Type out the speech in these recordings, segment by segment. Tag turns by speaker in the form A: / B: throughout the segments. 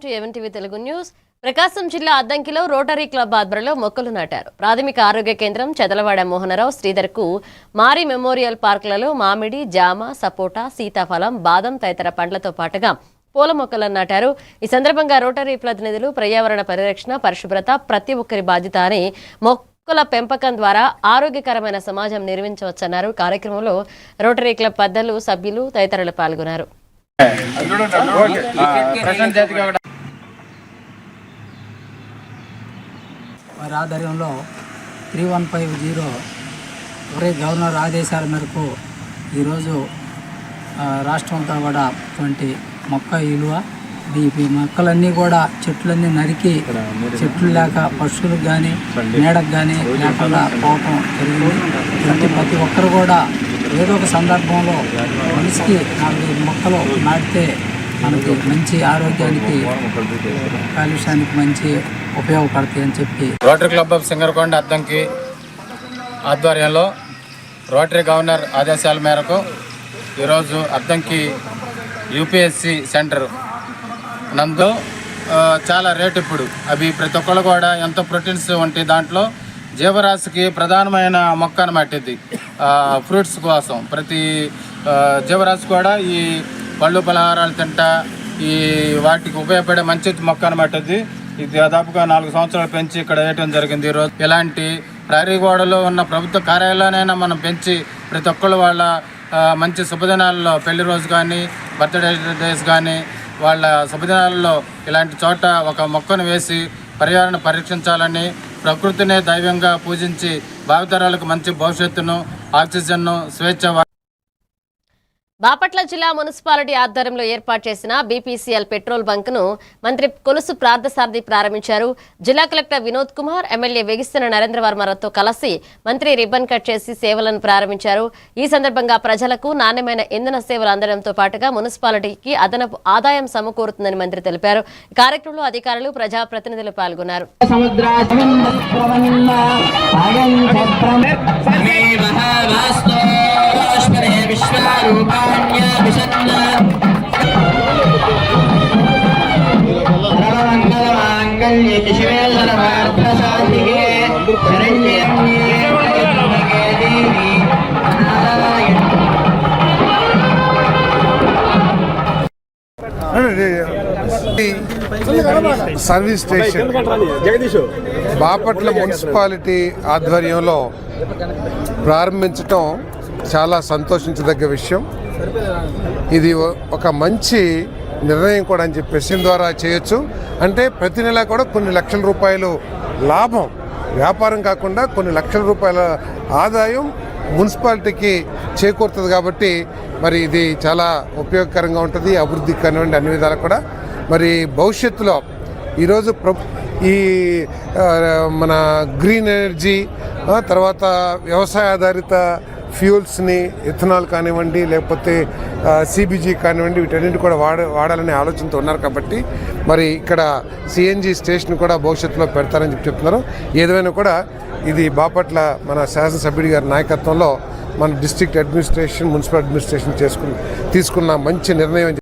A: To MNTV Telugu news. Prakasam జిల్లా అద్దంకిలో rotary club ఆధ్వర్యంలో మొక్కలు నాటారు. ప్రాథమిక ఆరోగ్య కేంద్రం చెదలవాడ మోహనరావు శ్రీధర్కు మారి మెమోరియల్ పార్కులలో మామిడి, జామ, సపోటా, సీతాఫలం, బాదం తదితర పండ్లతో పాటుగా పూల మొక్కలను నాటారు. ఈ సందర్భంగా రోటరీ ప్రతినిధులు పర్యావరణ పరిరక్షణ, పరిశుభ్రత ప్రతి ఒక్కరి బాధ్యత అని మొక్కల పెంపకం ద్వారా ఆరోగ్యకరమైన సమాజం నిర్మించవచ్చన్నారు. కార్యక్రమంలో రోటరీ క్లబ్ పెద్దలు, సభ్యులు తదితరులు పాల్గొన్నారు.
B: వారి ఆధ్వర్యంలో 3150 గవర్నర్ ఆదేశాల మేరకు ఈరోజు రాష్ట్రంతో కూడా అటువంటి మొక్క విలువ ఈ మొక్కలన్నీ కూడా చెట్లన్నీ నరికి చెట్లు లేక పశువులకు కానీ మేడకు కానీ లేకుండా పోవటం జరిగింది. ప్రతి ఒక్కరు కూడా ఏదో ఒక సందర్భంలో మనిషికి 4 మొక్కలు నాటితే మనకి మంచి ఆరోగ్యానికి, కాలుష్యానికి మంచి ఉపయోగపడతాయి అని చెప్పి
C: rotary club of Singarakonda Addanki ఆధ్వర్యంలో రోటరీ గవర్నర్ ఆదేశాల మేరకు ఈరోజు అద్దంకి యూపీఎస్సి సెంటర్ నందు చాలా రేట్ ఇప్పుడు అవి ప్రతి ఒక్కళ్ళు కూడా ఎంతో ప్రోటీన్స్ ఉంటాయి. దాంట్లో జీవరాశికి ప్రధానమైన మొక్క అన్నమాట. ఇది ఫ్రూట్స్ కోసం ప్రతి జీవరాశి కూడా ఈ పళ్ళు పలహారాలు తింటా ఈ వాటికి ఉపయోగపడే మంచి మొక్క అన్నమాట. ఇది దాదాపుగా 4 సంవత్సరాలు పెంచి ఇక్కడ వేయటం జరిగింది. ఈరోజు ఇలాంటి ప్రహరీగోడలో ఉన్న ప్రభుత్వ కార్యాలయాలైనా మనం పెంచి ప్రతి ఒక్కళ్ళు వాళ్ళ మంచి శుభదినాల్లో, పెళ్లి రోజు కానీ, బర్త్డే డేస్ కానీ, వాళ్ళ శుభదినాల్లో ఇలాంటి చోట ఒక మొక్కను వేసి పర్యావరణ పరిరక్షించాలని, ప్రకృతిని దైవంగా పూజించి భావితరాలకు మంచి భవిష్యత్తును, ఆక్సిజన్ను, స్వేచ్ఛ.
A: బాపట్ల జిల్లా మున్సిపాలిటీ ఆధ్వర్యంలో ఏర్పాటు చేసిన బీపీసీఎల్ పెట్రోల్ బంక్ ను మంత్రి కొలుసు పార్థసారథి ప్రారంభించారు. జిల్లా కలెక్టర్ వినోద్ కుమార్, ఎమ్మెల్యే వెగిస్తున్న నరేంద్రవర్మతో కలిసి మంత్రి రిబ్బన్ కట్ చేసి సేవలను ప్రారంభించారు. ఈ సందర్భంగా ప్రజలకు నాణ్యమైన ఇంధన సేవలు అందడంతో పాటుగా మున్సిపాలిటీకి అదనపు ఆదాయం సమకూరుతుందని మంత్రి తెలిపారు. ఈ కార్యక్రమంలో అధికారులు, ప్రజాప్రతినిధులు పాల్గొన్నారు.
D: సర్వీస్ స్టేషన్ బాపట్ల మున్సిపాలిటీ ఆధ్వర్యంలో ప్రారంభించటం చాలా సంతోషించదగ్గ విషయం. ఇది ఒక మంచి నిర్ణయం కూడా అని చెప్పేసి ద్వారా చేయొచ్చు. అంటే ప్రతి నెల కూడా కొన్ని లక్షల రూపాయలు లాభం, వ్యాపారం కాకుండా కొన్ని లక్షల రూపాయల ఆదాయం మున్సిపాలిటీకి చేకూరుతుంది. కాబట్టి మరి ఇది చాలా ఉపయోగకరంగా ఉంటుంది, అభివృద్ధి కానివ్వండి అన్ని విధాలు కూడా. మరి భవిష్యత్తులో ఈరోజు ఈ మన గ్రీన్ ఎనర్జీ, తర్వాత వ్యవసాయ ఆధారిత ఫ్యూల్స్ని, ఇథనాల్ కానివ్వండి, లేకపోతే సిబిజీ కానివ్వండి, వీటన్నిటి కూడా వాడాలనే ఆలోచనతో ఉన్నారు. కాబట్టి మరి ఇక్కడ సిఎన్జి స్టేషన్ కూడా భవిష్యత్తులో పెడతారని చెప్తున్నారు. ఏదైనా కూడా ఇది బాపట్ల మన శాసనసభ్యుడి గారి నాయకత్వంలో మన డిస్ట్రిక్ట్ అడ్మినిస్ట్రేషన్, మున్సిపల్ అడ్మినిస్ట్రేషన్ తీసుకున్న మంచి నిర్ణయం.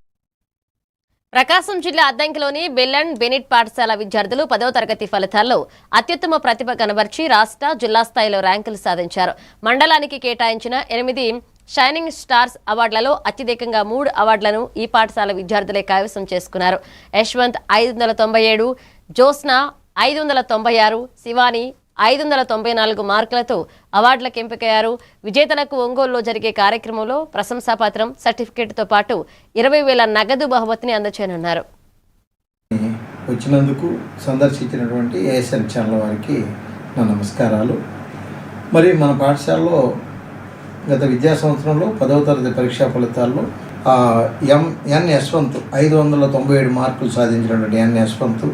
A: ప్రకాశం జిల్లా అద్దంకిలోని బెల్ అండ్ బెనిట్ పాఠశాల విద్యార్థులు 10వ తరగతి ఫలితాల్లో అత్యుత్తమ ప్రతిభ కనబర్చి రాష్ట్ర, జిల్లా స్థాయిలో ర్యాంకులు సాధించారు. మండలానికి కేటాయించిన 8 షైనింగ్ స్టార్స్ అవార్డులలో అత్యధికంగా 3 అవార్డులను ఈ పాఠశాల విద్యార్థులే కైవసం చేసుకున్నారు. యశ్వంత్ 597, జ్యోత్స్న 596, శివాని 594 మార్కులతో అవార్డులకు ఎంపికయ్యారు. విజేతలకు ఒంగోలులో జరిగే కార్యక్రమంలో ప్రశంసాపత్రం, సర్టిఫికేట్తో పాటు 20,000 నగదు బహుమతిని అందచేయనున్నారు.
E: వచ్చినందుకు సందర్శించినటువంటి ఏఎస్ఎన్ ఛానల్ వారికి నా నమస్కారాలు. మరి మన పాఠశాలలో గత విద్యా సంవత్సరంలో 10వ తరగతి పరీక్షా ఫలితాల్లో ఎన్ యశ్వంత్ 597 మార్కులు సాధించినటువంటి ఎన్ యశ్వంత్,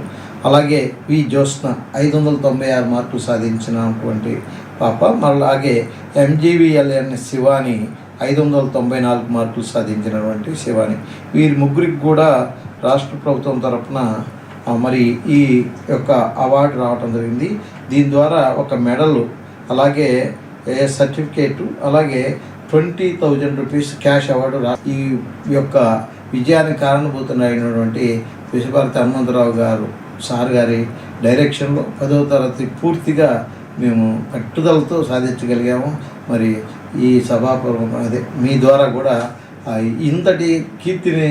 E: అలాగే వి జ్యోత్స్న 596 మార్కులు సాధించినటువంటి పాప, అలాగే ఎంజీవీఎల్ఎన్ శివాని 594 మార్కులు సాధించినటువంటి శివాని, వీరి ముగ్గురికి కూడా రాష్ట్ర ప్రభుత్వం తరఫున మరి ఈ యొక్క అవార్డు రావటం జరిగింది. దీని ద్వారా ఒక మెడల్, అలాగే సర్టిఫికేటు, అలాగే 20,000 రూపీస్ క్యాష్ అవార్డు ఈ యొక్క విజయానికి కారణభూతులైనటువంటి విశ్వభారతి హనుమంతరావు గారు సార్ గారి డైరెక్షన్లో 10వ తరగతి పూర్తిగా మేము పట్టుదలతో సాధించగలిగాము. మరి ఈ సభాపూర్వం అదే మీ ద్వారా కూడా ఇంతటి కీర్తిని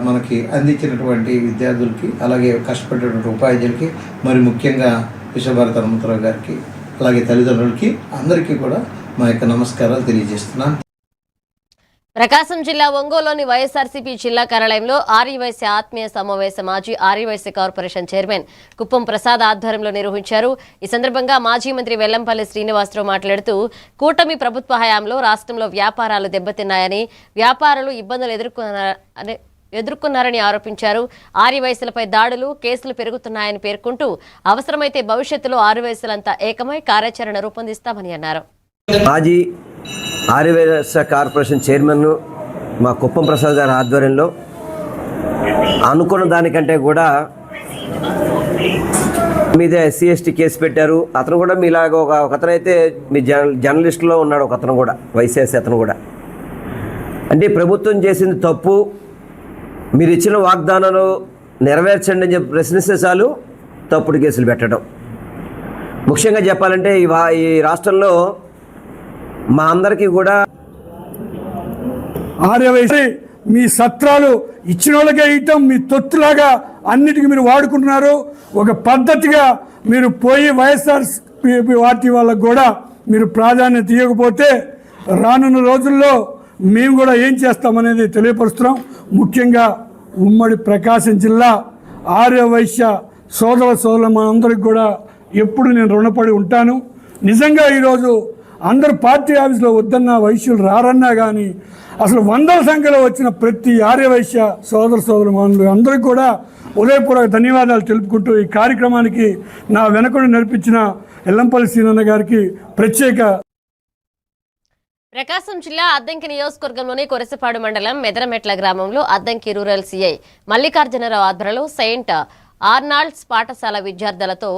E: మనకి అందించినటువంటి విద్యార్థులకి, అలాగే కష్టపడేటువంటి ఉపాధ్యాయులకి, మరి ముఖ్యంగా విశ్వభారతి హనుమంతరావు గారికి, అలాగే తల్లిదండ్రులకి అందరికీ కూడా మా యొక్క నమస్కారాలు తెలియజేస్తున్నాను.
A: ప్రకాశం జిల్లా ఒంగోలులోని వైఎస్ఆర్సీపీ జిల్లా కార్యాలయంలో ఆర్యవైశ్య ఆత్మీయ సమావేశం మాజీ ఆర్యవైశ్య కార్పొరేషన్ చైర్మన్ కుప్పం ప్రసాద్ ఆధ్వర్యంలో నిర్వహించారు. ఈ సందర్భంగా మాజీ మంత్రి వెల్లంపల్లి శ్రీనివాసరావు మాట్లాడుతూ కూటమి ప్రభుత్వ హయాంలో రాష్ట్రంలో వ్యాపారాలు దెబ్బతిన్నాయని, వ్యాపారులు ఇబ్బందులు ఎదుర్కొన్నారని ఆరోపించారు. ఆర్యవైశ్యులపై దాడులు, కేసులు పెరుగుతున్నాయని పేర్కొంటూ అవసరమైతే భవిష్యత్తులో ఆర్యవైశ్యులంతా ఏకమై కార్యాచరణ రూపొందిస్తామని అన్నారు.
F: మాజీ ఆర్యవైశ్య కార్పొరేషన్ చైర్మన్ మా కుప్పం ప్రసాద్ గారి ఆధ్వర్యంలో అనుకున్న దానికంటే కూడా మీద SC/ST కేసు పెట్టారు. అతను కూడా మీలాగా ఒకతనైతే మీ జర్నలిస్టులో ఉన్నాడు. ఒకతను కూడా వైసీఎస్ అతను కూడా అంటే ప్రభుత్వం చేసింది తప్పు, మీరు ఇచ్చిన వాగ్దానాలు నెరవేర్చండి అని చెప్పి ప్రశ్నిస్తే చాలు తప్పుడు కేసులు పెట్టడం. ముఖ్యంగా చెప్పాలంటే ఈ రాష్ట్రంలో మా అందరికీ కూడా
G: ఆర్యవైశ్య మీ సత్రాలు ఇచ్చిన వాళ్ళకే ఇవ్వటం మీ తొత్తులాగా అన్నిటికీ మీరు వాడుకుంటున్నారు. ఒక పద్ధతిగా మీరు పోయి వైఎస్ఆర్ పార్టీ వాళ్ళకు కూడా మీరు ప్రాధాన్యత ఇవ్వకపోతే రానున్న రోజుల్లో మేము కూడా ఏం చేస్తామనేది తెలియపరుస్తున్నాం. ముఖ్యంగా ఉమ్మడి ప్రకాశం జిల్లా ఆర్యవైశ్య సోదరుల మనందరికి కూడా ఎప్పుడు నేను రుణపడి ఉంటాను. నిజంగా ఈరోజు అందరు పార్టీ ఆఫీసులో వద్దన్న వైశ్యులు రారన్నా కానీ అసలు వందల సంఖ్యలో వచ్చిన ప్రతి ఆర్యవైశ్య సోదర మనులు అందరికీ కూడా ఉదయపూర్వక ధన్యవాదాలు తెలుపుకుంటూ ఈ కార్యక్రమానికి నా వెనకడు నడిపించిన ఎల్లంపల్లి శ్రీనన్న గారికి ప్రత్యేక.
A: ప్రకాశం జిల్లా అద్దంకి నియోజకవర్గంలోని కొరసపాడు మండలం మెదరమెట్ల గ్రామంలో అద్దంకి రూరల్ సీఐ మల్లికార్జునరావు ఆధ్వర్యంలో సెయింట్ ఆర్నాల్డ్స్ పాఠశాల విద్యార్థులతో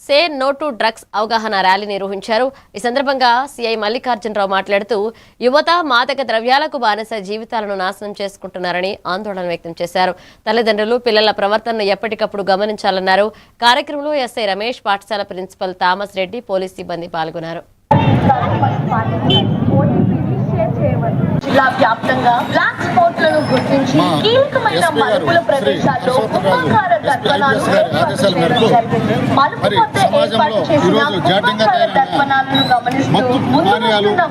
A: సే నో టు డ్రగ్స్ అవగాహన ర్యాలీ నిర్వహించారు. ఈ సందర్భంగా సీఐ మల్లికార్జునరావు మాట్లాడుతూ యువత మాదక ద్రవ్యాలకు బానిస జీవితాలను నాశనం చేసుకుంటున్నారని ఆందోళన వ్యక్తం చేశారు. తల్లిదండ్రులు పిల్లల ప్రవర్తనను ఎప్పటికప్పుడు గమనించాలన్నారు. కార్యక్రమంలో ఎస్ఐ రమేష్, పాఠశాల ప్రిన్సిపల్ థామస్ రెడ్డి, పోలీస్ సిబ్బంది పాల్గొన్నారు.
H: జిల్లా వ్యాప్తంగా బ్లాక్ స్పాట్లను గుర్తించి కీలకమైన మలుపుల ప్రదేశాల్లో ఉపకార దర్పణాలు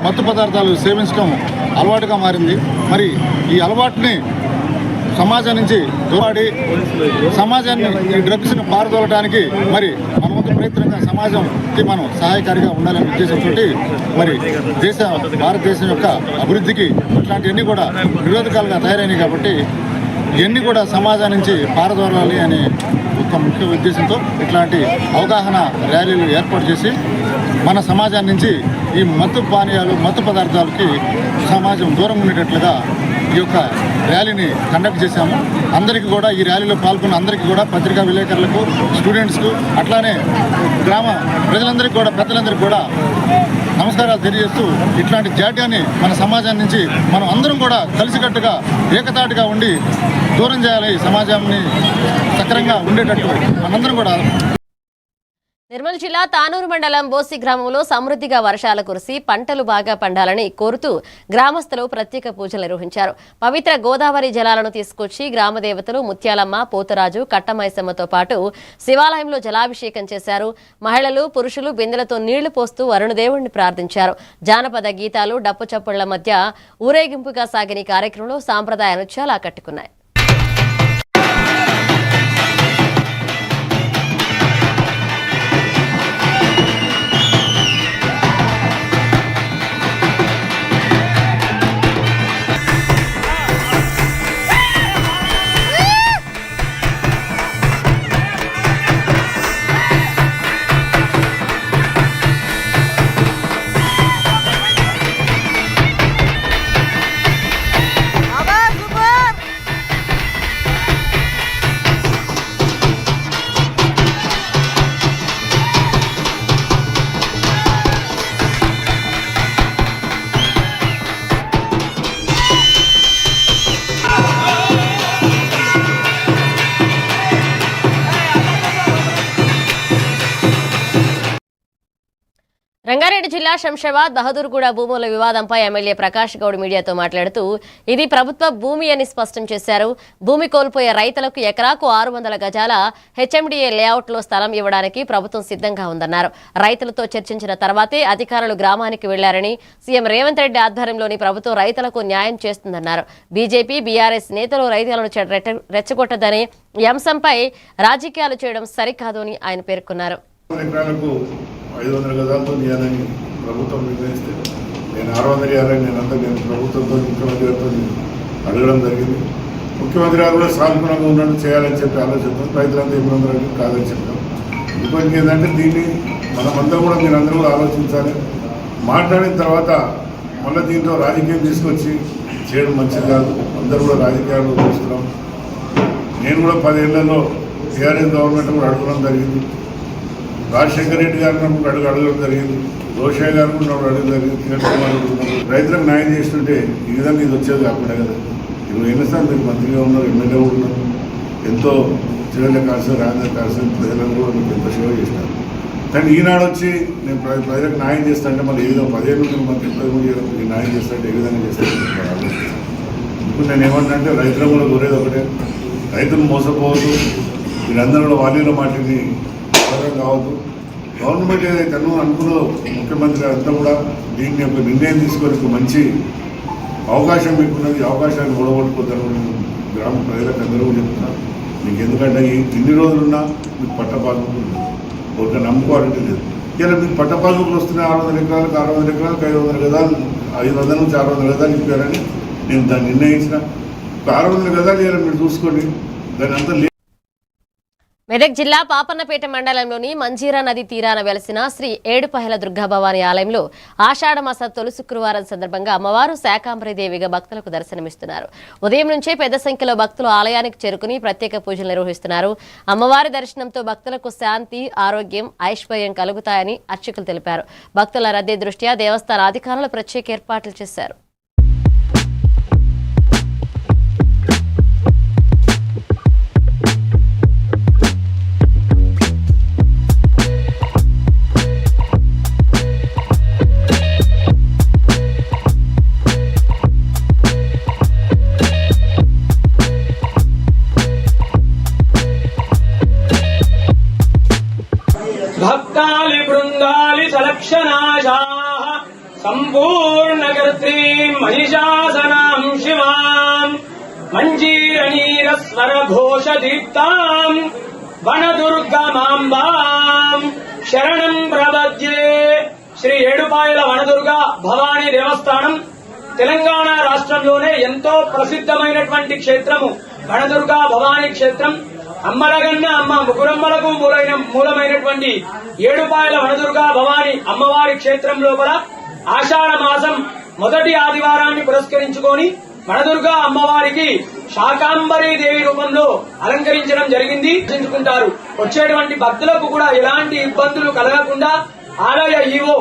I: మత్తు పదార్థాలు సేవించడం అలవాటుగా మారింది. మరి ఈ అలవాటుని సమాజం నుంచి దూరాడి సమాజాన్ని ఈ డ్రగ్స్ని పారదోలడానికి మరి మన వంతు ప్రయత్నంగా సమాజంకి మనం సహాయకారిగా ఉండాలనే ఉద్దేశంతో మరి భారతదేశం యొక్క అభివృద్ధికి ఇట్లాంటివన్నీ కూడా నిరోధకాలుగా తయారైనాయి. కాబట్టి ఇవన్నీ కూడా సమాజం నుంచి పారదోలాలి అనే ఒక ముఖ్య ఉద్దేశంతో ఇట్లాంటి అవగాహన ర్యాలీలు ఏర్పాటు చేసి మన సమాజం నుంచి ఈ మత్తు పానీయాలు, మత్తు పదార్థాలకి సమాజం దూరం ఉండేటట్లుగా ఈ యొక్క ర్యాలీని కండక్ట్ చేశాము. అందరికీ కూడా ఈ ర్యాలీలో పాల్గొన్న అందరికీ కూడా పత్రికా విలేకరులకు, స్టూడెంట్స్కు, అట్లానే గ్రామ ప్రజలందరికీ కూడా, పెద్దలందరికీ కూడా నమస్కారాలు తెలియజేస్తూ ఇట్లాంటి జాడ్యాన్ని మన సమాజం నుంచి మనం అందరం కూడా కలిసికట్టుగా ఏకతాటిగా ఉండి దూరం చేయాలి. సమాజాన్ని సక్రంగా ఉండేటట్టు మనందరం కూడా.
A: నిర్మల్ జిల్లా తానూరు మండలం బోసి గ్రామంలో సమృద్ధిగా వర్షాలు కురిసి పంటలు బాగా పండాలని కోరుతూ గ్రామస్తులు ప్రత్యేక పూజలు నిర్వహించారు. పవిత్ర గోదావరి జలాలను తీసుకొచ్చి గ్రామ దేవతలు ముత్యాలమ్మ, పోతరాజు, కట్టమైసమ్మతో పాటు శివాలయంలో జలాభిషేకం చేశారు. మహిళలు, పురుషులు బిందెలతో నీళ్లు పోస్తూ వరుణదేవుడిని ప్రార్థించారు. జానపద గీతాలు, డప్పు చప్పుళ్ల మధ్య ఊరేగింపుగా సాగిన కార్యక్రమంలో సాంప్రదాయ నృత్యాలు ఆకట్టుకున్నాయి. రంగారెడ్డి జిల్లా శంషాబాద్ బహదూర్గూడ భూముల వివాదంపై ఎమ్మెల్యే ప్రకాష్ గౌడ్ మీడియాతో మాట్లాడుతూ ఇది ప్రభుత్వ భూమి అని స్పష్టం చేశారు. భూమి కోల్పోయే రైతులకు ఎకరాకు 600 గజాల హెచ్ఎండిఏ లేఅవుట్లో స్థలం ఇవ్వడానికి ప్రభుత్వం సిద్ధంగా ఉందన్నారు. రైతులతో చర్చించిన తర్వాతే అధికారులు గ్రామానికి వెళ్లారని, సీఎం రేవంత్ రెడ్డి ఆధ్వర్యంలోని ప్రభుత్వం రైతులకు న్యాయం చేస్తుందన్నారు. బీజేపీ, బీఆర్ఎస్ నేతలు రైతులను రెచ్చగొట్టదని, ఈ అంశంపై రాజకీయాలు చేయడం సరికాదు అని ఆయన పేర్కొన్నారు.
J: 500 గజాలతో చేయాలని ప్రభుత్వం నిర్ణయిస్తే నేను 650 నేను ప్రభుత్వంతో ముఖ్యమంత్రి గారితో అడగడం జరిగింది. ముఖ్యమంత్రి గారు కూడా సానుకూలంగా ఉన్నట్టు చేయాలని చెప్పి ఆలోచిస్తాం. రైతులంతా ఇబ్బందులు కాదని చెప్తాం. ఇప్పటికి ఏంటంటే దీన్ని మనమందరం కూడా మీరందరూ కూడా ఆలోచించాలి. మాట్లాడిన తర్వాత మళ్ళీ దీంట్లో రాజకీయం తీసుకొచ్చి చేయడం మంచిది కాదు. అందరూ కూడా రాజకీయాలు చూస్తున్నాం. నేను కూడా 10 ఏళ్లలో టీఆర్ఎస్ గవర్నమెంట్ కూడా అడగడం జరిగింది. రాజశేఖర రెడ్డి గారిని అడగడం జరిగింది. రోషయ్య గారు కూడా అడగడం జరిగింది. కిరణ్ కుమార్ రైతులకు న్యాయం చేస్తుంటే ఈ విధంగా ఇది వచ్చేది కాకుండా కదా. 20 ఏళ్ళ సార్ మీరు మంత్రిగా ఉన్నారు, ఎమ్మెల్యే కూడా ఉన్నారు. ఎంతో చివరి కాల్సిన రాజేంద్ర కాల్సిన ప్రజలందరూ కూడా మీకు ఎంతో సేవ చేస్తారు. కానీ ఈనాడు వచ్చి నేను ప్రజలకు న్యాయం చేస్తానంటే మళ్ళీ ఏదో 10 ఏళ్ళు మీరు మంత్రి పదవి చేయడానికి న్యాయం చేస్తానంటే ఏ విధంగా చేస్తాను. ఇప్పుడు నేను ఏమంటే రైతులు కూడా కోరేది ఒకటే, రైతులు మోసపోవద్దు. మీరందరూ కూడా వాలీల మాటిని కావద్దు. గవర్నమెంట్ ఏదైతే అనుకున్నదో ముఖ్యమంత్రి అంతా కూడా దీన్ని ఒక నిర్ణయం తీసుకొని ఒక మంచి అవకాశం మీకున్నది. అవకాశాన్ని ఓడగొట్టుకోద్దని గ్రామ ప్రజలకు అందరూ చెప్తున్నారు. మీకు ఎందుకంటే ఇన్ని రోజులున్నా మీకు పట్టపాలకులు ఒక నమ్ముకోవాలంటే లేదు. ఇలా మీకు పట్టపాలకులు వస్తున్నాయి. 600 ఎకరాలకు 600 ఎకరాలకు 500 గజాలు 500 నుంచి 600 గజాలు ఇప్పారని నేను దాన్ని నిర్ణయించిన. 600 గజాలు ఇలా మీరు చూసుకోండి. దాని అంతా
A: మెదక్ జిల్లా పాపన్నపేట మండలంలోని మంజీరా నది తీరాన వెలసిన శ్రీ ఏడుపహల దుర్గాభవాని ఆలయంలో ఆషాఢమాస తొలి శుక్రవారం సందర్భంగా అమ్మవారు శాకాంబరీదేవిగా భక్తులకు దర్శనమిస్తున్నారు. ఉదయం నుంచే పెద్ద సంఖ్యలో భక్తులు ఆలయానికి చేరుకుని ప్రత్యేక పూజలు నిర్వహిస్తున్నారు. అమ్మవారి దర్శనంతో భక్తులకు శాంతి, ఆరోగ్యం, ఐశ్వర్యం కలుగుతాయని అర్చకులు తెలిపారు. భక్తుల రద్దీ దృష్ట్యా దేవస్థాన అధికారులు ప్రత్యేక ఏర్పాట్లు చేశారు.
K: భక్తాలి బృందాలి సలక్షణాశాః సంపూర్ణకర్త్రీం మహిషాసనాం శివాం మంజీరనీరస్వర ఘోషదీప్తాం వనదుర్గమాంబాం శరణం ప్రపద్యే. శ్రీ ఏడుపాయల వనదుర్గ భవానీ దేవస్థానం తెలంగాణ రాష్ట్రంలోనే ఎంతో ప్రసిద్ధమైనటువంటి క్షేత్రము వనదుర్గ భవానీ క్షేత్రం. అమ్మలగన్న అమ్మ ముగ్గురమ్మలకు మూలమైనటువంటి ఏడుపాయల వనదుర్గా భవాని అమ్మవారి క్షేత్రం లోపల ఆషాఢ మాసం మొదటి ఆదివారాన్ని పురస్కరించుకొని వనదుర్గా అమ్మవారికి శాకాంబరీ దేవి రూపంలో అలంకరించడం జరిగింది. దర్శించుకుంటారు. వచ్చేటువంటి భక్తులకు కూడా ఎలాంటి ఇబ్బందులు కలగకుండా ఆలయ ఈవో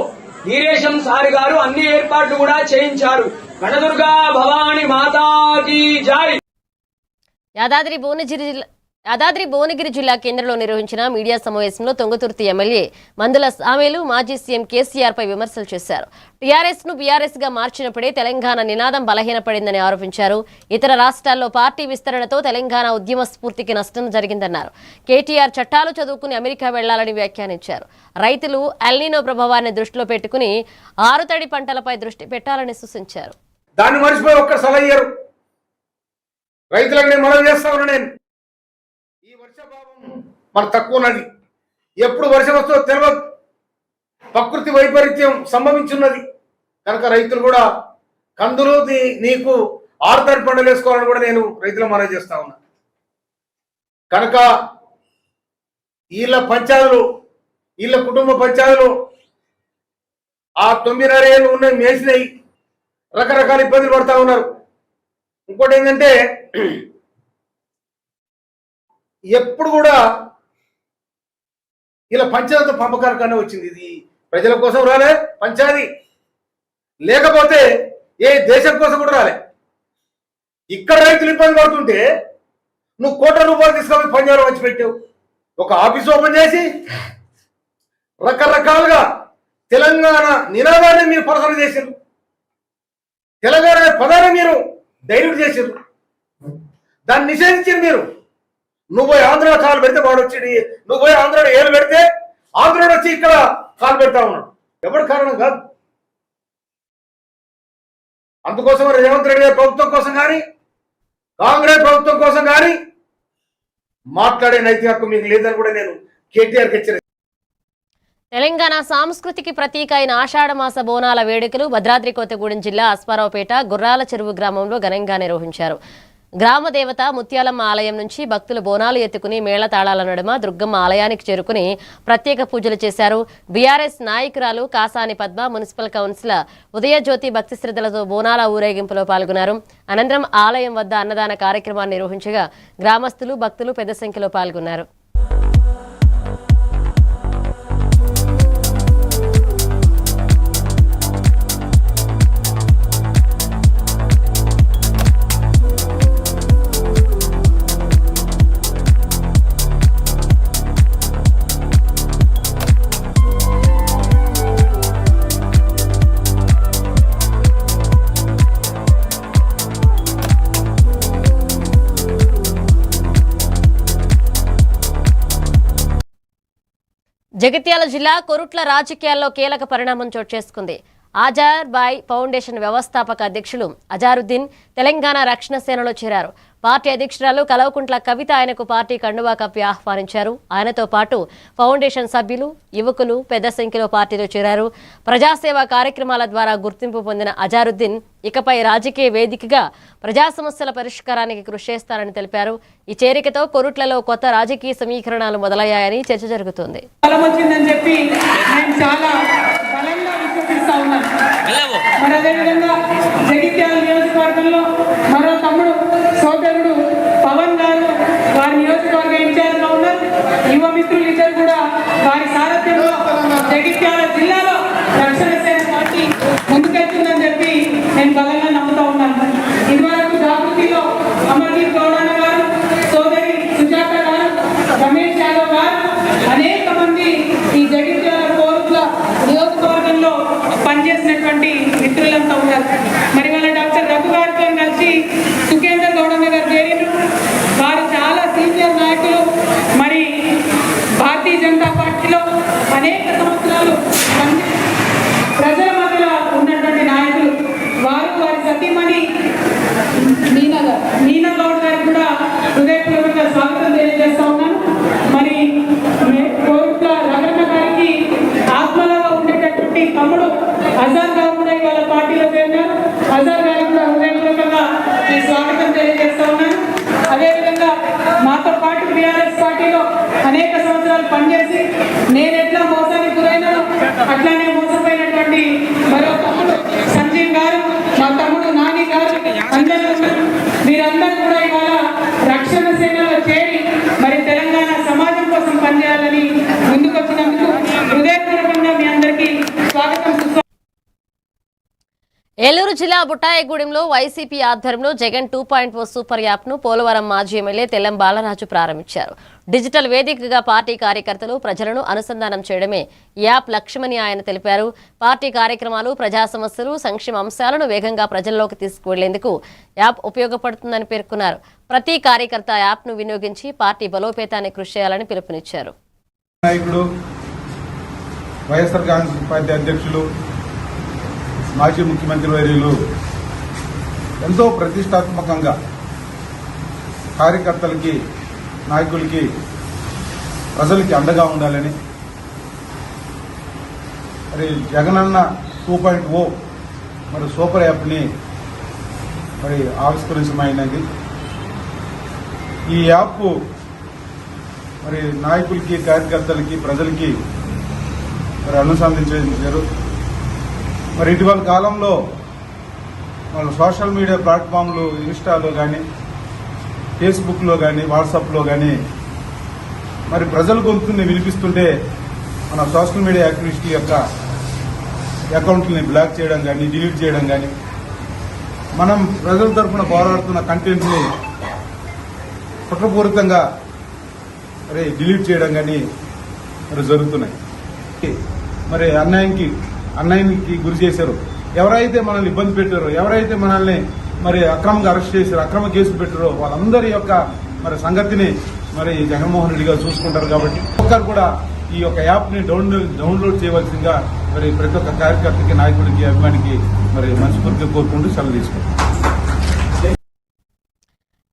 K: వీరేశం సారి గారు అన్ని ఏర్పాట్లు కూడా చేయించారు. వనదుర్గా భవాని మాతాకి జై.
A: యాదాద్రి భువనగిరి జిల్లా కేంద్రంలో నిర్వహించిన మీడియా సమావేశంలో తుంగతుర్తి ఎమ్మెల్యే మందుల సామేలు మాజీ సీఎం కేసీఆర్ పై విమర్శలు చేశారు. టీఆర్ఎస్ ను బీఆర్ఎస్ గా మార్చినప్పుడే తెలంగాణ నినాదం బలహీనపడిందని ఆరోపించారు. ఇతర రాష్ట్రాల్లో పార్టీ విస్తరణతో తెలంగాణ ఉద్యమ స్ఫూర్తికి నష్టం జరిగిందన్నారు. కేటీఆర్ చట్టాలు చదువుకుని అమెరికా వెళ్లాలని వ్యాఖ్యానించారు. రైతులు ఎల్నినో ప్రభావాన్ని దృష్టిలో పెట్టుకుని ఆరుతడి పంటలపై దృష్టి పెట్టాలని సూచించారు.
L: దాన్ని మర్చిపోయి ఒక్క సలహ్యారు రైతులకు నేను మనం చేస్తా ఉన్నా. నేను ఈ వర్షపాతం మన తక్కువ ఉన్నది. ఎప్పుడు వర్షం వస్తుందో తెలియదు. ప్రకృతి వైపరీత్యం సంభవించున్నది కనుక రైతులు కూడా కందులు నీకు ఆరుతడి పంటలు వేసుకోవాలని కూడా నేను రైతుల మనవి చేస్తా ఉన్నా. కనుక వీళ్ళ పంచాయతీలు, వీళ్ళ కుటుంబ పంచాయతీలు ఆ 9.5 ఏళ్ళు ఉన్నాయి, మేసినాయి, రకరకాల ఇబ్బందులు పడతా ఉన్నారు. ఇంకోటి ఏంటంటే ఎప్పుడు కూడా ఇలా పంచాయతీ పంపకాలకనే వచ్చింది. ఇది ప్రజల కోసం రాలే పంచాయతీ, లేకపోతే ఏ దేశం కోసం కూడా రాలే. ఇక్కడ రైతులు ఇబ్బంది పడుతుంటే నువ్వు కోట్ల రూపాయలు తీసుకొని పంజాబ్ వచ్చి పెట్టావు. ఒక ఆఫీస్ ఓపెన్ చేసి రకరకాలుగా తెలంగాణ నినాదాన్ని మీరు పరసన చేశారు, తెలంగాణ అనే పదాన్ని మీరు డైల్యూట్ చేశారు, దాన్ని నిషేధించారు మీరు. నువ్వు పోయి ఆంధ్రలో కాలు పెడితే వాడు వచ్చి, నువ్వు పోయి ఆంధ్రలో ఏలు పెడితే ఆంధ్రలో వచ్చి ఇక్కడ కాలు పెడతా ఉన్నాడు. ఎవరి కారణం కాదు. అందుకోసం రేవంత్ రెడ్డి గారి ప్రభుత్వం కోసం కానీ కాంగ్రెస్ ప్రభుత్వం కోసం కానీ మాట్లాడే నైతిక హక్కు మీకు లేదని కూడా నేను కేటీఆర్కి హెచ్చరిస్తాను.
A: తెలంగాణ సాంస్కృతికి ప్రతీక అయిన ఆషాఢమాస బోనాల వేడుకలు భద్రాద్రి కొత్తగూడెం జిల్లా అస్పారావుపేట గుర్రాల చెరువు గ్రామంలో ఘనంగా నిర్వహించారు. గ్రామ దేవత ముత్యాలమ్మ ఆలయం నుంచి భక్తులు బోనాలు ఎత్తుకుని మేళతాళాల నడుమ దుర్గమ్మ ఆలయానికి చేరుకుని ప్రత్యేక పూజలు చేశారు. బీఆర్ఎస్ నాయకురాలు కాసాని పద్మ, మున్సిపల్ కౌన్సిలర్ ఉదయజ్యోతి భక్తి శ్రద్ధలతో బోనాల ఊరేగింపులో పాల్గొన్నారు. అనంతరం ఆలయం వద్ద అన్నదాన కార్యక్రమాన్ని నిర్వహించగా గ్రామస్తులు, భక్తులు పెద్ద సంఖ్యలో పాల్గొన్నారు. జగిత్యాల జిల్లా కొరుట్ల రాజకీయాల్లో కీలక పరిణామం చోటు చేసుకుంది. ఆజార్ బాయ్ ఫౌండేషన్ వ్యవస్థాపక అధ్యక్షులు అజారుద్దీన్ తెలంగాణ రక్షణ సేనలో చేరారు. పార్టీ అధ్యక్షురాలు కల్వకుంట్ల కవిత ఆయనకు పార్టీ కండువా కప్పి ఆహ్వానించారు. ఆయనతో పాటు ఫౌండేషన్ సభ్యులు, యువకులు పెద్ద సంఖ్యలో పార్టీలో చేరారు. ప్రజాసేవా కార్యక్రమాల ద్వారా గుర్తింపు పొందిన అజారుద్దీన్ ఇకపై రాజకీయ వేదికగా ప్రజా సమస్యల పరిష్కారానికి కృషి చేస్తారని తెలిపారు. ఈ చేరికతో కొరుట్లలో కొత్త రాజకీయ సమీకరణాలు మొదలయ్యాయని చర్చ జరుగుతోంది.
M: మరి అదేవిధంగా జగిత్యాల నియోజకవర్గంలో మరో తమ్ముడు సోదరుడు పవన్ గారు వారి నియోజకవర్గ ఇన్ఛార్జ్గా ఉన్నారు. యువ మిత్రులు ఇద్దరు కూడా వారి సారథ్యంలో జగిత్యాల జిల్లాలో రక్షణ సేన పార్టీ ముందుకెళ్తుందని చెప్పి నేను బలంగా నమ్ముతా ఉన్నాను. ఇదివరకు జాగృతిలో అమర్దీప్ గౌడన్న గారు, సోదరి సుజాత గారు, రమేష్ యాదవ్ గారు అనేక మంది ఈ జగిత్యాల కోరుట్ల నియోజకవర్గంలో పనిచేసినటువంటి మిత్రులంతా ఉన్నారు. మరి వాళ్ళ డాక్టర్ రఘు గారితో కలిసి సుఖేందర్ గౌడన్న గారు చేరిను. వారు చాలా సీనియర్ నాయకులు. మరి భారతీయ జనతా పార్టీలో అనేక సంవత్సరాలు ప్రజల మధ్యలో ఉన్నటువంటి నాయకులు వారు. వారి సతీమణి మీనా గౌడ్ గారికి కూడా హృదయపూర్వకంగా స్వాగతం తెలియజేస్తా ఉన్నాను. మరి కోరుట్ల రఘన్న గారికి ఆత్మలాగా ఉండేటటువంటి తమ్ముడు అజార్ గారు కూడా ఇవాళ పార్టీలో చేరినారు. అజార్ గారికి కూడా హృదయపూర్వకంగా ఈ స్వాగతం తెలియజేస్తా ఉన్నాను. అదేవిధంగా మాతో పాటు బీఆర్ఎస్ పార్టీలో అనేక సంవత్సరాలు పనిచేసి నేను ఎట్లా మోసానికి గురైనానో అట్లానే మోసపోయినటువంటి మరో తమ్ముడు సంజీవ్ గారు, మా తమ్ముడు నాని గారు అందరూ ఉన్నారు. మీరందరూ కూడా ఇవాళ రక్షణ సేనలో చేరి మరి తెలంగాణ సమాజం కోసం పనిచేయాలని ముందుకొచ్చినందుకు హృదయపూర్వకంగా మీ అందరికీ స్వాగతం.
A: ఏలూరు జిల్లా బుట్టాయగూడెంలో వైసీపీ ఆధ్వర్యంలో జగన్ 2.0 సూపర్ యాప్ను పోలవరం మాజీ ఎమ్మెల్యే తెల్లం బాలరాజు ప్రారంభించారు. డిజిటల్ వేదికగా పార్టీ కార్యకర్తలు, ప్రజలను అనుసంధానం చేయడమే ఈ యాప్ లక్ష్యమని ఆయన తెలిపారు. పార్టీ కార్యక్రమాలు, ప్రజా సమస్యలు, సంక్షేమ అంశాలను వేగంగా ప్రజల్లోకి తీసుకువెళ్లేందుకు యాప్ ఉపయోగపడుతుందని పేర్కొన్నారు. ప్రతి కార్యకర్త యాప్ను వినియోగించి పార్టీ బలోపేతాన్ని కృషి చేయాలని పిలుపునిచ్చారు.
I: నాయకుడు, వైఎస్ఆర్ కాంగ్రెస్ పార్టీ అధ్యక్షులు, మాజీ ముఖ్యమంత్రి వర్యులు ఎంతో ప్రతిష్టాత్మకంగా కార్యకర్తలకి, నాయకులకి, ప్రజలకి అండగా ఉండాలని మరి జగనన్న 2.0 మరి సూపర్ యాప్ని మరి ఆవిష్కరించమైనది. ఈ యాప్ మరి నాయకులకి, కార్యకర్తలకి, ప్రజలకి మరి అనుసంధానించారు. మరి ఇటీవల కాలంలో మన సోషల్ మీడియా ప్లాట్ఫామ్లు ఇన్స్టాలో కానీ, ఫేస్బుక్లో కానీ, వాట్సాప్లో కానీ మరి ప్రజల గొంతుని వినిపిస్తుంటే మన సోషల్ మీడియా యాక్టివిస్ట్ యొక్క అకౌంట్ని బ్లాక్ చేయడం కానీ, డిలీట్ చేయడం కానీ, మనం ప్రజల తరఫున పోరాడుతున్న కంటెంట్ని కుట్రపూరితంగా మరి డిలీట్ చేయడం కానీ మరి జరుగుతున్నాయి. మరి అన్యాయానికి గురి చేశారు, ఎవరైతే మనల్ని ఇబ్బంది పెట్టారో, ఎవరైతే మనల్ని మరి అక్రమంగా అరెస్ట్ చేశారో, అక్రమ కేసులు పెట్టారో వాళ్ళందరి యొక్క మరి సంగతిని మరి జగన్మోహన్ రెడ్డి గారు చూసుకుంటారు. కాబట్టి ఒక్కరు కూడా ఈ యొక్క యాప్ని డౌన్లోడ్ చేయవలసిందిగా మరి ప్రతి ఒక్క కార్యకర్తకి, నాయకుడికి, అభిమానికి మరి మనస్ఫూర్తిగా కోరుకుంటూ సెలవు తీసుకుంటాం.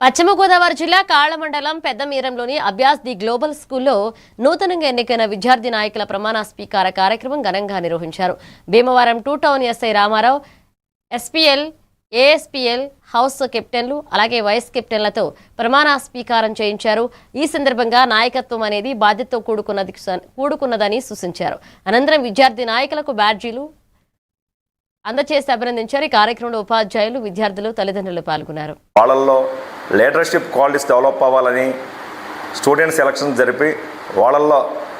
A: పశ్చిమ గోదావరి జిల్లా కాళ్ల మండలం పెద్దమీరంలోని అభ్యాస్ ది గ్లోబల్ స్కూల్లో నూతనంగా ఎన్నికైన విద్యార్థి నాయకుల ప్రమాణ స్వీకార కార్యక్రమం ఘనంగా నిర్వహించారు. Bhimavaram 2 town SI Ramarao, SPL, ASPL house కెప్టెన్లు అలాగే వైస్ కెప్టెన్లతో ప్రమాణ స్వీకారం చేయించారు. ఈ సందర్భంగా నాయకత్వం అనేది బాధ్యతతో కూడుకున్నదని సూచించారు. అనంతరం విద్యార్థి నాయకులకు బ్యాడ్జీలు అందజేసి అభినందించారు. ఈ కార్యక్రమంలో ఉపాధ్యాయులు, విద్యార్థులు, తల్లిదండ్రులు పాల్గొన్నారు.
N: వాళ్ళల్లో లీడర్షిప్ క్వాలిటీస్ డెవలప్ అవ్వాలని స్టూడెంట్ సెలక్షన్ జరిపి వాళ్ళల్లో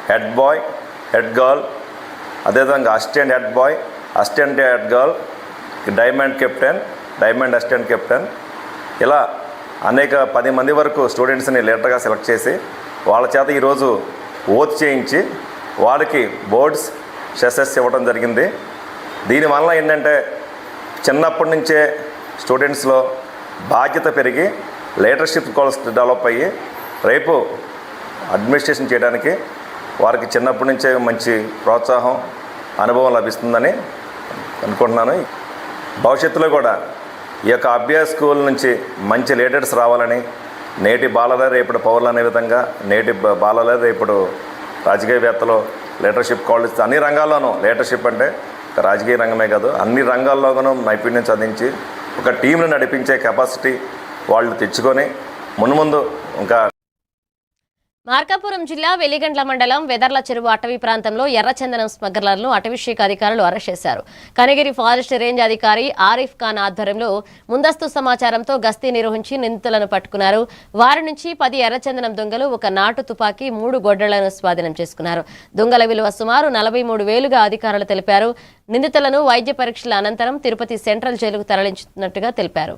N: హెడ్ బాయ్, హెడ్ గర్ల్, అదేవిధంగా assistant head bye, assistant head girl, diamond captain, diamond assistant captain, ఇలా అనేక 10 మంది వరకు స్టూడెంట్స్ని లీడర్గా సెలెక్ట్ చేసి వాళ్ళ చేత ఈరోజు ఓత్ చేయించి వాళ్ళకి బోర్డ్స్, సెసెస్ ఇవ్వడం జరిగింది. దీనివల్ల ఏంటంటే చిన్నప్పటి నుంచే స్టూడెంట్స్లో బాధ్యత పెరిగి లీడర్షిప్ క్వాలిటీస్ డెవలప్ అయ్యి రేపు అడ్మినిస్ట్రేషన్ చేయడానికి వారికి చిన్నప్పటి నుంచే మంచి ప్రోత్సాహం, అనుభవం లభిస్తుందని అనుకుంటున్నాను. భవిష్యత్తులో కూడా ఈ యొక్క అభ్యాస్ స్కూల్ నుంచి మంచి లీడర్స్ రావాలని, నేటి బాలలే రేపటి పౌరులు అనే విధంగా నేటి బాలలే రేపటి రాజకీయవేత్తలు లీడర్షిప్ క్వాలిటీస్ అన్ని రంగాల్లోనూ, లీడర్షిప్ అంటే రాజకీయ రంగమే కాదు అన్ని రంగాల్లోనూ నైపుణ్యం సాధించి ఒక టీంను నడిపించే కెపాసిటీ వాళ్ళు తెచ్చుకొని మున్ముందు ఇంకా.
A: మార్కాపురం జిల్లా వెలిగండ్ల మండలం వెదర్ల చెరువు అటవీ ప్రాంతంలో ఎర్రచందనం స్మగ్లర్లను అటవీశాఖ అధికారులు అరెస్ట్ చేశారు. కనగిరి ఫారెస్ట్ రేంజ్ అధికారి ఆరిఫ్ ఖాన్ ఆధ్వర్యంలో ముందస్తు సమాచారంతో గస్తీ నిర్వహించి నిందితులను పట్టుకున్నారు. వారి నుంచి 10 ఎర్రచందనం దొంగలు, 1 నాటు తుపాకీ, 3 గొడ్డళ్లను స్వాధీనం చేసుకున్నారు. దొంగల విలువ సుమారు 43,000గా అధికారులు తెలిపారు. నిందితులను వైద్య పరీక్షల అనంతరం తిరుపతి సెంట్రల్ జైలుకు తరలించినట్టుగా తెలిపారు.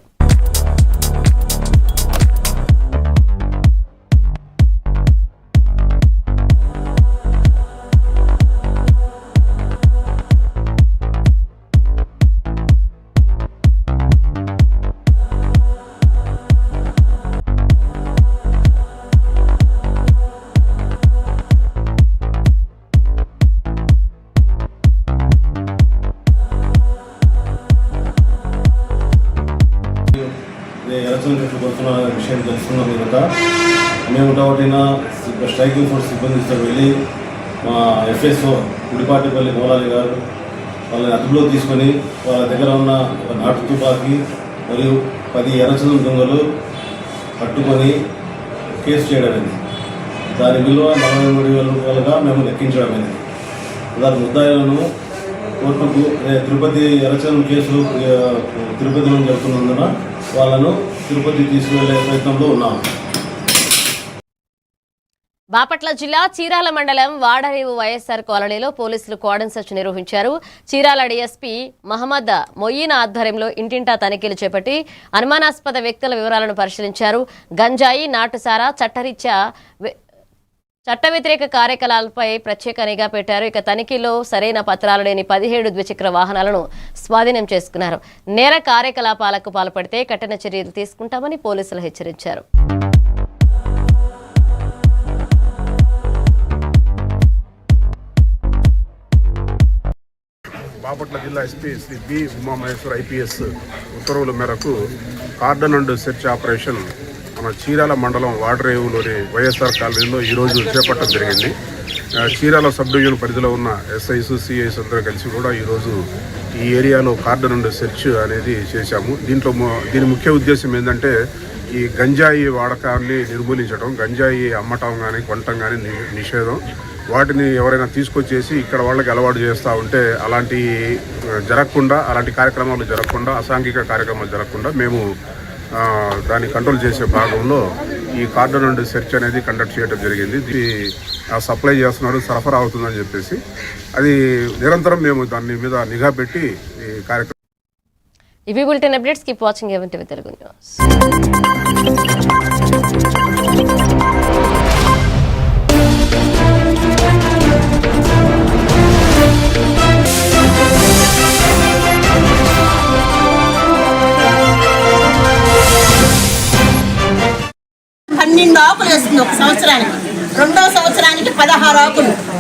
I: విషయం తెలుసుకున్న మీదట మేము డౌటైన స్ట్రైకింగ్ ఫోర్స్ సిబ్బందితో వెళ్ళి మా ఎఫ్ఎస్ఓ గుడిపాటిపల్లి గోలాలి గారు వాళ్ళని అదుపులో తీసుకొని వాళ్ళ దగ్గర ఉన్న నాటు తుపాకీ మరియు 10 ఎర్రచందనం దొంగలు పట్టుకొని కేసు చేయడమైంది. దాని విలువ 43,000 రూపాయలుగా మేము లెక్కించడమైంది. దాని ముద్దాయిలను కోర్టుకు తిరుపతి ఎర్రచందనం కేసులు తిరుపతిలో జరుగుతున్నందున వాళ్ళను తిరుపతి తీసుకువెళ్లే ప్రయత్నంలో ఉన్నాము.
A: బాపట్ల జిల్లా చీరాల మండలం వాడరేవు వైఎస్ఆర్ కాలనీలో పోలీసులు కార్డన్ సెర్చ్ నిర్వహించారు. చీరాల డీఎస్పీ మహమ్మద్ మొయ్యిన్ ఆధ్వర్యంలో ఇంటింటా తనిఖీలు చేపట్టి అనుమానాస్పద వ్యక్తుల వివరాలను పరిశీలించారు. గంజాయి, నాటుసారా, చట్ట వ్యతిరేక కార్యకలాపాలపై ప్రత్యేక నిఘా పెట్టారు. ఇక తనిఖీలో సరైన పత్రాలు లేని 17 ద్విచక్ర వాహనాలను స్వాధీనం చేసుకున్నారు. నేర కార్యకలాపాలకు పాల్పడితే కఠిన చర్యలు తీసుకుంటామని పోలీసులు హెచ్చరించారు.
J: బాపట్ల జిల్లా SP Shri B Umamaheshwar IPS ఉత్తర్వుల మేరకు కార్డన్ అండ్ సెర్చ్ ఆపరేషన్ మన చీరాల మండలం వాడరేవులోని వైఎస్ఆర్ కాలనీలో ఈరోజు చేపట్టడం జరిగింది. చీరాల సబ్ డివిజన్ పరిధిలో ఉన్న ఎస్ఐస్, సిఐస్ అందరూ కలిసి కూడా ఈరోజు ఈ ఏరియాలో కార్డన్ అండ్ సెర్చ్ అనేది చేశాము. దీని ముఖ్య ఉద్దేశం ఏంటంటే ఈ గంజాయి వాడకాన్ని నిర్మూలించడం, గంజాయి అమ్మటం కానీ కొనటం కానీ నిషేధం. వాటిని ఎవరైనా తీసుకొచ్చేసి ఇక్కడ వాళ్ళకి అలవాటు చేస్తూ ఉంటే అలాంటి కార్యక్రమాలు జరగకుండా, అసాంఘిక కార్యక్రమాలు జరగకుండా మేము దాన్ని కంట్రోల్ చేసే భాగంలో ఈ కార్డన్ అండ్ సెర్చ్ అనేది కండక్ట్ చేయడం జరిగింది. ఇది సప్లై చేస్తున్నారు, సరఫరా అవుతుందని చెప్పేసి అది నిరంతరం మేము దాని మీద నిఘా పెట్టి ఈ కార్యక్రమం.
A: ఇవి bulletin updates. Keep watching A1 TV Telugu news.
O: 12 ఆకులు వేస్తుంది ఒక సంవత్సరానికి. రెండో సంవత్సరానికి 16 ఆకులు.